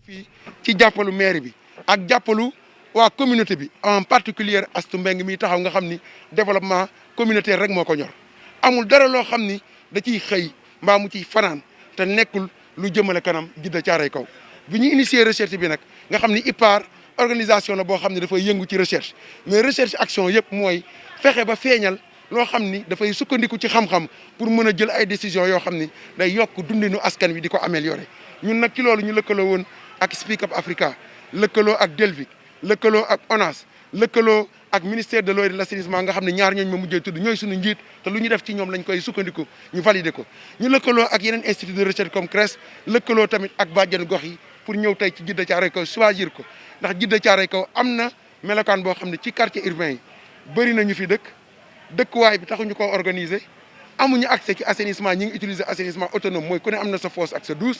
fii ci jàppalu maire bi ak jàppalu waa communauté bi en particulier Astou Mbengue mi taxaw nga xam ni développement communautaire rek moo ko ñor amul dara loo xam ni da ciy xëy mbaa mu ciy fanaan te nekkul lu jëmale kanam Djiddah Thiaroye Kaw bi ñu initier recherche bi nag nga xam ni IPAR organisation la boo xam ne dafay yëngu ci recherche mais recherche action yëpp mooy fexe ba feeñal loo xam ni dafay sukkandiku ci xam-xam pour mën a jël ay décisions yoo xam ni day yokk dundinu askan wi di ko améliorer ñun nag ci loolu ñu lëkkaloo woon ak Speak Up Africa lëkkaloo ak Delvic lëkkaloo ak ONAS lëkkaloo ak ministère de l'eau et de l'assainissement nga xam ne ñaar ñooñu ma mujjee tudd ñooy suñu njiit te lu ñu def ci ñoom lañ koy sukkandiku ñu valider ko ñu lëkkaloo ak yeneen institut de recherche comme CRES lëkkaloo tamit ak bàjjen gox yi pour ñëw tey ci Djiddah Thiaroye Kaw choisir ko ndax Djiddah Thiaroye Kaw am na melokaan boo xam ne ci quartier urbain yi bëri na ñu fi dëkkuwaay bi taxuñu ko organiser amuñu accès ci assainissement ñi ngi utiliser assainissement autonome mooy ku ne am na sa fosse ak sa douche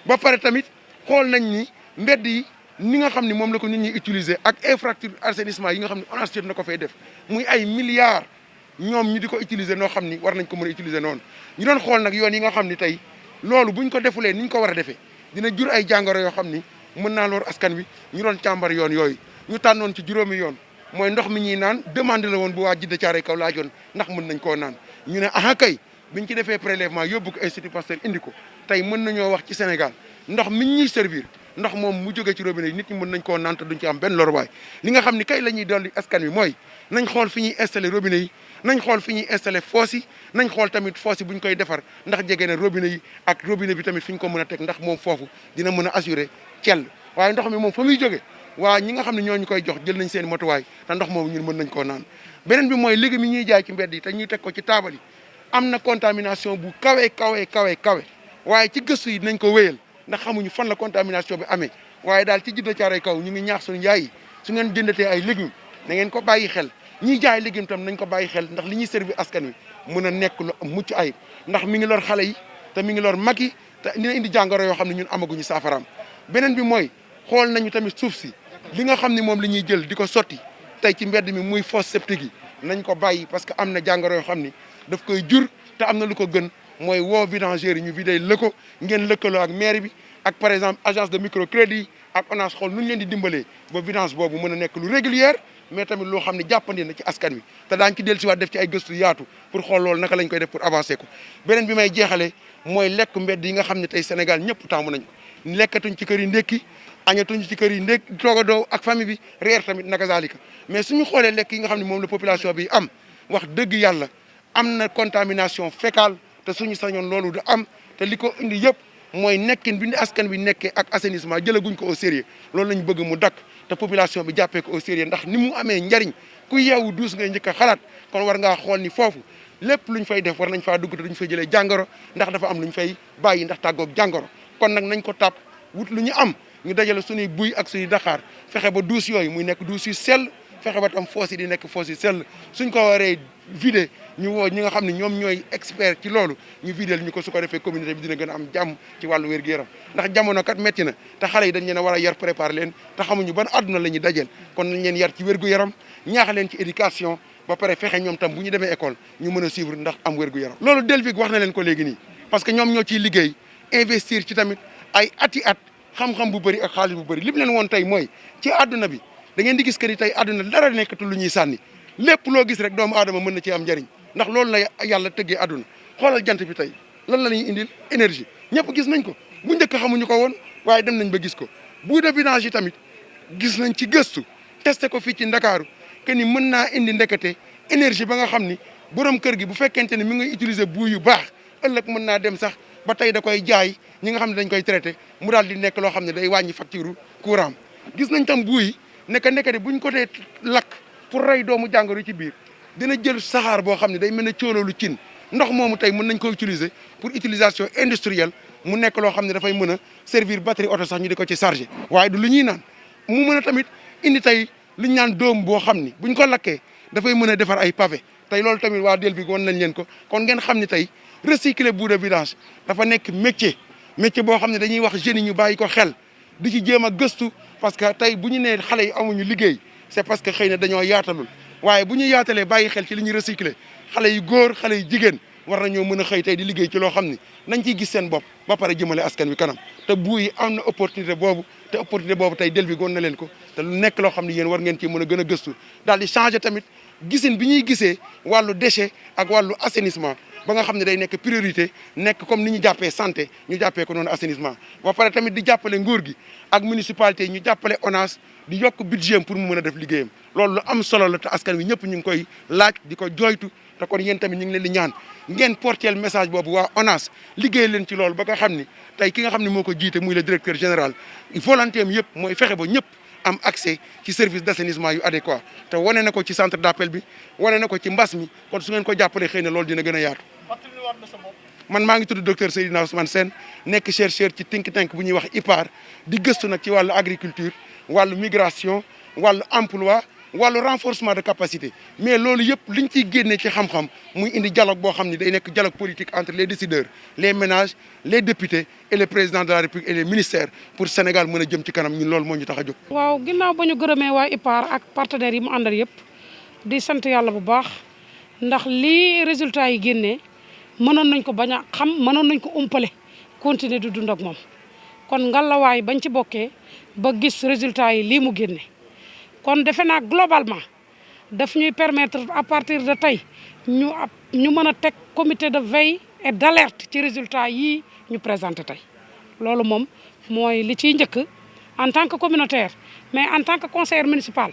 ba pare tamit xool nañ ni mbedd yi ni nga xam ni moom la ko nit ñi utiliser ak infrastructure assainissement yi nga xam ne ONAS jot na ko fay def muy ay milliards ñoom ñu di ko utiliser noo xam ni war nañ ko mën a utiliser noonu ñu doon xool nag yoon yi nga xam ni tey loolu buñ ko defulee ni ñu ko war a defee dina jur ay jàngoro yoo xam ni mën naa lor askan wi ñu doon càmbar yoon yooyu ñu tànnoon ci juróomi yoon mooy ndox mi ñuy naan demande la woon bu waa Djiddah Thiaroye Kaw laajoon ndax mën nañ koo naan ñu ne aha kay biñ ci defee prélèvement yóbbu ko Institut Pasteur indi ko tey mën nañoo wax ci Sénégal ndox mi ñuy servir ndox moom mu jógee ci robinet yi nit ñi mën nañ koo naan te duñ ci am benn lorwaay li nga xam ni kay la ñuy dolli askan wi mooy nañ xool fi ñuy installé robinet yi nañ xool fi ñuy installé fosse yi nañ xool tamit fosse yi bu ñu koy defar ndax jege na robinet yi ak robinet bi tamit fi ñu ko mën a teg ndax moom foofu dina mën a assurer cell waaye ndox mi moom fa muy jógee waa ñi nga xam ne ñoo ñu koy jox jël nañ seen matuwaay te ndox moom ñun mën nañ koo naan beneen bi mooy léegi mi ñuy jaay ci mbedd yi te ñuy teg ko ci taabal yi am na contamination bu kawe waaye ci gëstu yi dinañ ko wéyal ndax xamuñu fan la contamination bi amee waaye daal ci Djiddah Thiaroye Kaw ñu ngi ñaax suñu njaay yi su ngeen jëndatee ay légumes na ngeen ko bàyyi xel ñiy jaay légumes tam nañ ko bàyyi xel ndax li ñuy servir askan wi mën a nekk lu mucc ayib ndax mi ngi lor xale yi te mi ngi lor mag yi te dina indi jàngoro yoo xam ne ñun amaguñu saafaraam beneen bi mooy xool nañu tamit suuf si li nga xam ne moom la ñuy jël di ko sotti tey ci mbedd mi muy fosse septique yi nañ ko bàyyi parce que am na jàngoro yoo xam ni daf koy jur te am na lu ko gën mooy woo vidangeurs yi ñu vidé lëkko ngeen lëkkaloo ak maire bi ak par exemple agence de microcrédit ak ONAS xool nu ñu leen di dimbalee ba vidange boobu mën a nekk lu régulière mais tamit loo xam ne jàppandi na ci askan wi te daañu ci dellusiwaat def ci ay gëstu yaatu pour xool loolu naka lañ koy def pour avancer ko beneen bi may jeexalee mooy lekk mbedd yi nga xam ne tey Sénégal ñëpp taamu nañ ko lekkatuñ ci kër yi ndékki añatuñ ci kër yi ndékki toogadoo ak famille bi reer tamit naka zalika mais suñu xoolee lekk yi nga xam ne moom la population bi am wax dëgg yàlla am na contamination fécale te suñu sañoon loolu du am te li ko indi yëpp mooy nekkin bi askan bi nekkee ak assainissement jëlaguñ ko au sérieux loolu lañ bëgg mu dakk te population bi jàppee ko au sérieux ndax ni mu amee njariñ ku yeewu duus ngay njëkk a xalaat kon war ngaa xool ni foofu lépp luñ fay def war nañ faa dugg te duñ fay jëlee jàngoro ndax dafa am luñ fay bàyyi ndax tàggoog jàngoro kon nag nañ ko tàpp wut lu ñu am ñu dajale suñuy buy ak suñuy daxaar fexe ba duus yooyu muy nekk duus yu sell fexe ba tam fosse yi di nekk fosse yu sell suñ ko waree vider ñu woo ñi nga xam ne ñoom ñooy expert ci loolu ñu vidéel ñu ko su ko defee communauté bi dina gën a am jàmm ci wàllu wér-gu-yaram ndax jamono kat métti na te xale yi dañ leen a war a yar préparer leen te xamuñu ban àdduna la ñuy dajeel kon nañ leen yar ci wér-gu-yaram ñaax leen ci éducation ba pare fexe ñoom tam bu ñu demee école ñu mën a suivre ndax am wér-gu-yaram loolu Delvic wax na leen ko léegi nii parce que ñoom ñoo ciy liggéey investir ci tamit ay ati at xam-xam bu bëri ak xaalis bu bëri li mu leen woon tey mooy ci àdduna bi da ngeen di gis que ni tey àdduna dara nekkatul lu ñuy sànni lépp loo gis rek doomu aadama mën na ci am njariñ ndax loolu la yàlla tëggee àdduna xoolal jant bi tey lan la ñuy indil énergie ñëpp gis nañ ko bu njëkk xamuñu ko woon waaye dem nañ ba gis ko boue de vidange yi tamit gis nañ ci gëstu testé ko fii ci Ndakaaru que ni mën naa indi ndekete énergie ba nga xam ni borom kër gi bu fekkente ni mi ngay utiliser boue yu baax ëllëg mën naa dem sax ba tey da koy jaay ñi nga xam ne dañ koy traité mu daal di nekk loo xam ne day wàññi facture courant gis nañ tam boue yi ndekete buñ ko dee lakk pour rey doomu jàngoro yi ci biir dina jël saxaar boo xam ne day mën a cóoloolu cin ndox moomu tey mën nañ ko utiliser pour utilisation industrielle mu nekk loo xam ne dafay mën a servir batterie oto sax ñu di ko ci chargé waaye du lu ñuy naan mu mën a tamit indi tey lu ñu naan doom boo xam ni buñ ko lakkee dafay mën a defar ay pavé tey loolu tamit waa Delvic wan nañ leen ko kon ngeen xam ne tey recycler boue de vidange dafa nekk métier boo xam ne dañuy wax jeunes yi ñu bàyyi ko xel di ci jéem a gëstu parce que tey bu ñu nee xale yi amuñu liggéey c'est parce que xëy na dañoo yaatalul waaye bu ñu yaatalee bàyyi xel ci li ñuy recycler xale yu góor xale yu jigéen war nañoo mën a xëy tey di liggéey ci loo xam ni nañ ciy gis seen bopp ba pare jëmale askan wi kanam te boue yi am na opportunité boobu te opportunité boobu tey del bi goon na leen ko te lu nekk loo xam ne yéen war ngeen ci mën a gën a gëstu daal di changer tamit gisin bi ñuy gisee wàllu déchet ak wàllu assainissement ba nga xam ne day nekk priorité nekk comme ni ñu jàppee santé ñu jàppee ko noonu assainissement ba pare tamit di jàppale nguur gi ak municipalité yi ñu jàppale ONAS di yokk budget pour mu mën a def liggéeyam loolu lu am solo la te askan wi ñëpp ñu ngi koy laaj di ko jooytu te kon yéen tamit ñu ngi leen di ñaan ngeen porteel message boobu waa ONAS liggéey leen ci loolu ba nga xam ni tey ki nga xam ne moo ko jiite muy le directeur général volonté am yëpp mooy fexe ba ñëpp am accès ci service d'assainissement yu adéquat te wane na ko ci centre d'appel bi wane na ko ci mbas mi kon su ngeen ko jàppalee xëy na loolu dina gën a yaatu. man maa ngi tudd docteur Seydina Ousmane Sène nekk chercheur ci think tank bu ñuy wax IPAR di gëstu nag ci wàllu agriculture wàllu migration wàllu emploi wàllu renforcement de capacité mais loolu yëpp liñ ciy génnee ci xam-xam muy indi dialogue boo xam ne day nekk dialogue politique entre les décideurs les ménages les députés et le président de la République et les ministères pour Sénégal mën a jëm ci kanam ñun loolu moo ñu tax a jóg. waaw ginnaaw ba ñu gërëmee waa IPAR ak partenaires yi mu àndal yëpp di sant yàlla bu baax ndax lii résultat yi génnee mënoon nañ ko bañ a xam mënoon nañ ko umpale continuer di dund ak moom kon ngalawaay bañ ci bokkee ba gis résultat yi lii mu génne. kon defe naa globalement daf ñuy permettre à partir de tey ñu mën a teg comité de veille et d'alerte ci résultat yii ñu présenté tey loolu moom mooy li ciy njëkk en tant que communautaire mais en tant que conseiller municipal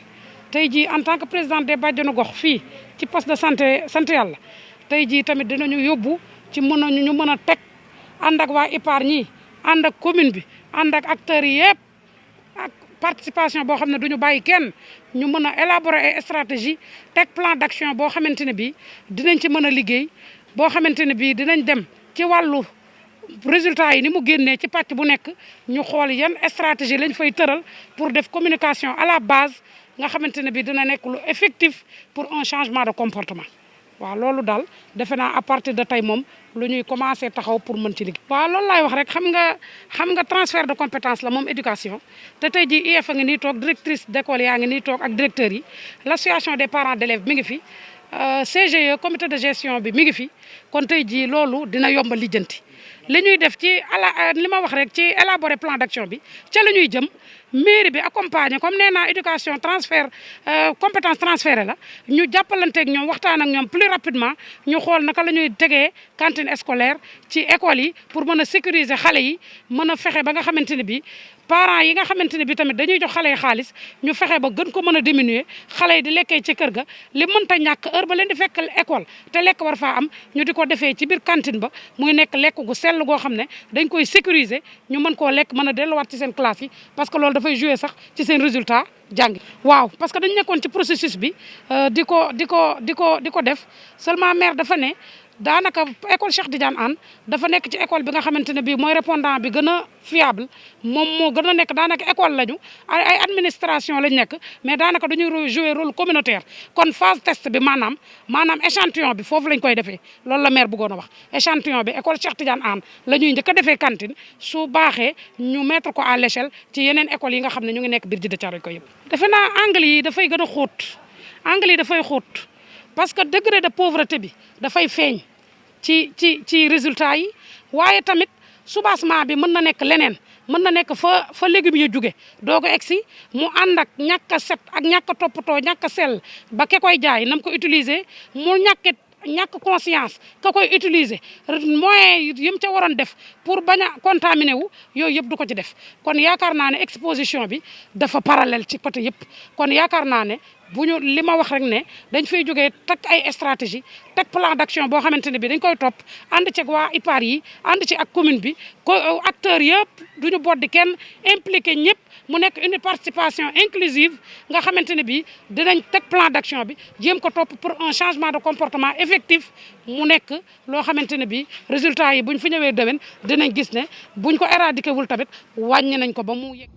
tey jii en tant que président des bàjjenu gox fii ci poste de santé sant yàlla tey jii tamit dinañu yóbbu ci ñu mën a teg ànd ak waa IPAR ñii ànd ak commune bi ànd ak acteurs yi yëpp ak participation boo xam ne du ñu bàyyi kenn ñu mën a élaborer ay stratégie teg plan d'action boo xamante ne bii dinañ ci mën a liggéey boo xamante ne bii dinañ dem ci wàllu résultat yi ni mu génnee ci pàcc bu nekk ñu xool yan stratégie lañ fay tëral pour def communication à la base nga xamante ne bii dina nekk lu effectif pour un changement de comportement waaw loolu daal defe naa à partir de tey moom lu ñuy commencer taxaw pour mën ci liggéey. waaw loolu laay wax rek xam nga transfert de compétence la moom éducation te tey jii IEF a ngi nii toog directrice d'école yaa ngi nii toog ak directeurs yi l'association des parents d'élèves mi ngi fi CGE comité de gestion bi mi ngi fi kon tey jii loolu dina yombal lijjanti li ñuy def ci li ma wax rek ci élaborer plan d'action bi ca la ñuy jëm mairie bi accompagner comme nee naa éducation transfert compétence transférée la ñu jàppalanteeg ñoom waxtaan ak ñoom plus rapidement ñu xool naka la ñuy tegee cantine scolaire ci école yi pour mën a sécuriser xale yi mën a fexe ba nga xamante ne bi parents yi nga xamante ne bi tamit dañuy jox xale yi xaalis ñu fexe ba gën ko mën a diminuer xale yi di lekkee ci kër ga li mënta ñàkk heure ba leen di fekk école te lekk war faa am ñu di ko defee ci biir cantine ba muy nekk lekk gu sell goo xam ne dañ koy sécuriser ñu mën koo lekk mën a delluwaat ci seen classe yi parce que loolu dafay jouer sax ci seen résultat jàngi waaw parce que dañ nekkoon ci processus bi di ko def seulement maire dafa ne daanaka école Cheikh Tidiane Anne dafa nekk ci école bi nga xamante ne bii mooy répondant bi gën a fiable moom moo gën a nekk daanaka école lañu ay administration lañ nekk mais daanaka dañuy jouer rôle communautaire kon phase test bi maanaam échantillon bi foofu lañ koy defee loolu la maire bëggoon a wax échantillon bi école Cheikh Tidiane Anne la ñuy njëkk a defee cantine su baaxee ñu mettre ko à l'échelle ci yeneen écoles yi nga xam ne ñu ngi nekk biir Djiddah Thiaroye ko yëpp. defe naa angle yi dafay gën a xóot angle yi dafay xóot parce que degré de pauvreté bi dafay feeñ ci résultat yi waaye tamit soubassement bi mën na nekk leneen mën na nekk fa légumes yi jóge doo ko egsi mu ànd ak ñàkk a set ak ñàkk a toppatoo ñàkk a sell ba ke koy jaay nam ko utiliser mu ñàkk conscience ka koy utiliser moyens yi mu ca waroon def pour bañ a contaminer wu yooyu yëpp du ko ci def kon yaakaar naa ne exposition bi dafa parallèle ci côté yëpp kon yaakaar naa ne li ma wax rek ne dañ fay jógee teg ay stratégie teg plan d'action boo xamante ne bi dañ koy topp ànd ci waa IPAR yi ànd ci ak commune bi acteurs yëpp duñu boddi kenn impliqué ñëpp mu nekk une participation inclusive nga xamante ne bi dinañ teg plan d'action bi jéem ko topp pour un changement de comportement effectif mu nekk loo xamante ne bi résultat yi buñ fi ñëwee déwén dinañ gis ne buñ ko éradiqué wul tamit wàññi nañ ko ba mu yegg